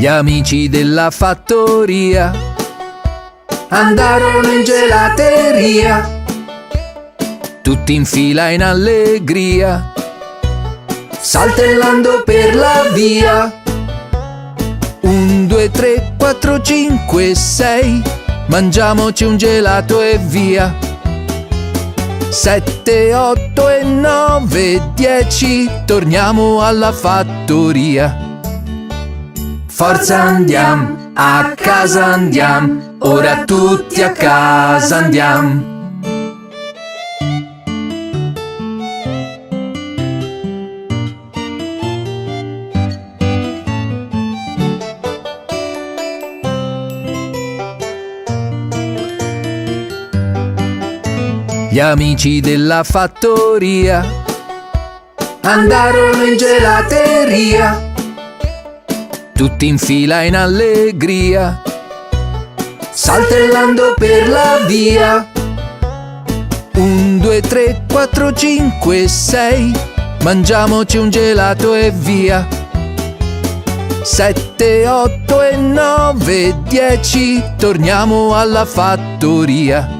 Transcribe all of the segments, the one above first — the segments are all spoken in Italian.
Gli amici della fattoria andarono in gelateria, tutti in fila in allegria, saltellando per la via. 1, 2, 3, 4, 5, 6, mangiamoci un gelato e via. 7, 8 e 9, 10, torniamo alla fattoria. Forza andiamo, a casa andiamo, ora tutti a casa andiamo. Gli amici della fattoria andarono in gelateria, tutti in fila in allegria, saltellando per la via. 1, 2, 3, 4, 5, 6, mangiamoci un gelato e via. 7, 8 e 9, 10, torniamo alla fattoria.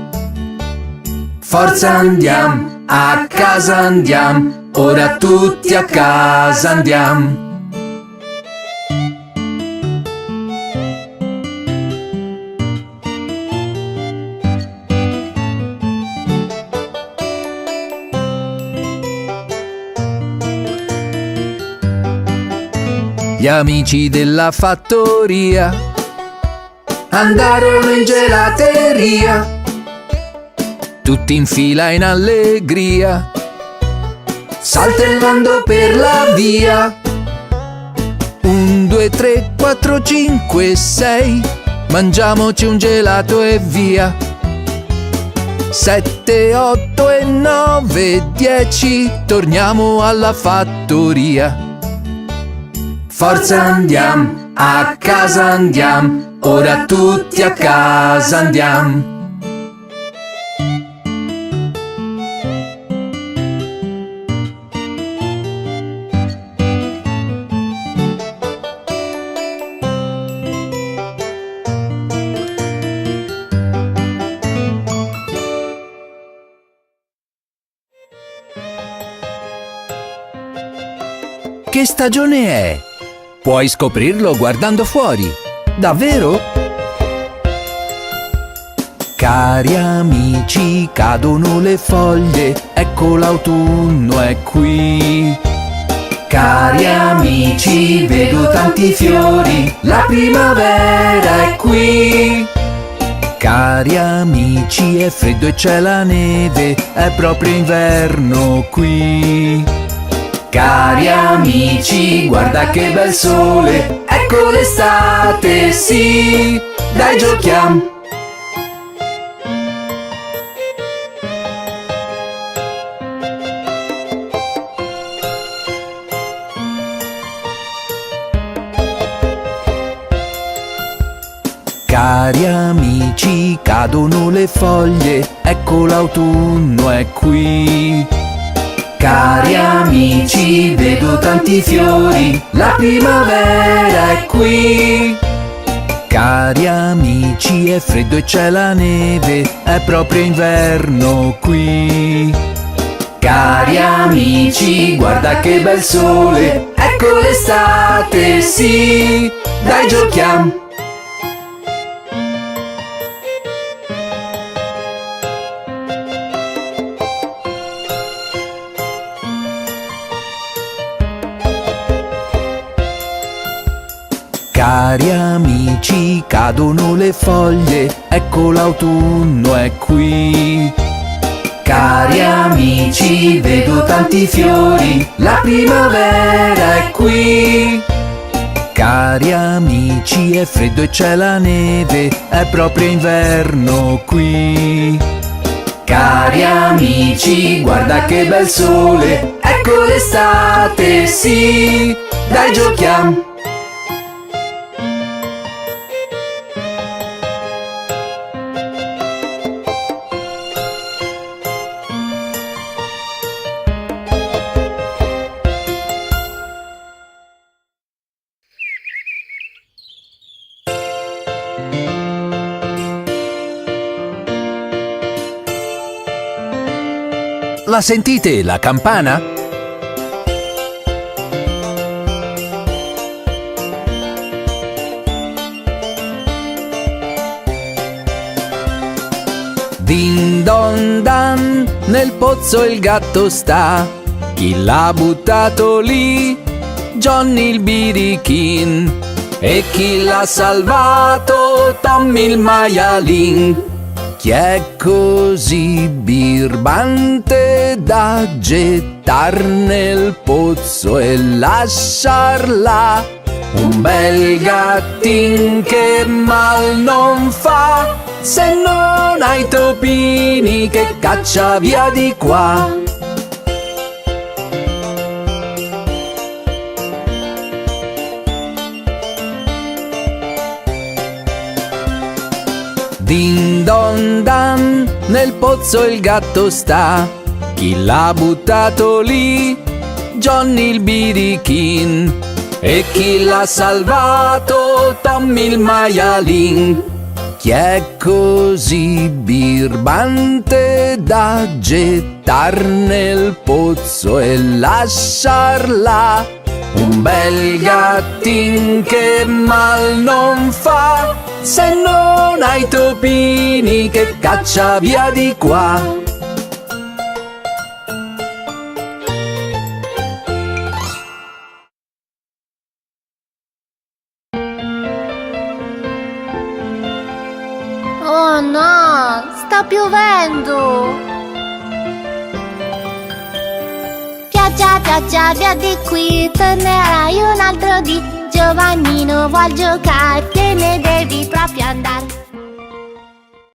Forza andiamo, a casa andiamo, ora tutti a casa andiamo. Gli amici della fattoria andarono in gelateria, tutti in fila in allegria, saltellando per la via. 1, 2, 3, 4, 5, 6, mangiamoci un gelato e via. 7, 8 e 9, 10, torniamo alla fattoria. Forza andiamo, a casa andiamo, ora tutti a casa andiamo. Che stagione è? Puoi scoprirlo guardando fuori. Davvero? Cari amici, cadono le foglie, ecco l'autunno è qui. Cari amici, vedo tanti fiori, la primavera è qui. Cari amici, è freddo e c'è la neve, è proprio inverno qui. Cari amici, guarda che bel sole, ecco l'estate, sì, dai giochiamo. Cari amici, cadono le foglie, ecco l'autunno è qui. Cari amici, vedo tanti fiori, la primavera è qui. Cari amici, è freddo e c'è la neve, è proprio inverno qui. Cari amici, guarda che bel sole, ecco l'estate, sì, dai giochiamo. Cari amici, cadono le foglie, ecco l'autunno è qui. Cari amici, vedo tanti fiori, la primavera è qui. Cari amici, è freddo e c'è la neve, è proprio inverno qui. Cari amici, guarda che bel sole, ecco l'estate, sì, dai giochiamo. La sentite la campana? Din don dan, nel pozzo il gatto sta. Chi l'ha buttato lì? Johnny il birichin. E chi l'ha salvato? Tommy il maialin. Chi è così birbante da gettar nel pozzo e lasciarla? Un bel gattin che mal non fa, se non hai topini che caccia via di qua. Din don dan, nel pozzo il gatto sta. Chi l'ha buttato lì? Johnny il birichin. E chi l'ha salvato? Tommy il maialin. Chi è così birbante da gettar nel pozzo e lasciarla? Un bel gattin che mal non fa, se non hai topini che caccia via di qua. Oh no, sta piovendo! Pioggia, pioggia, via di qui, tornerai un altro dì. Giovannino vuol giocare, te ne devi proprio andare.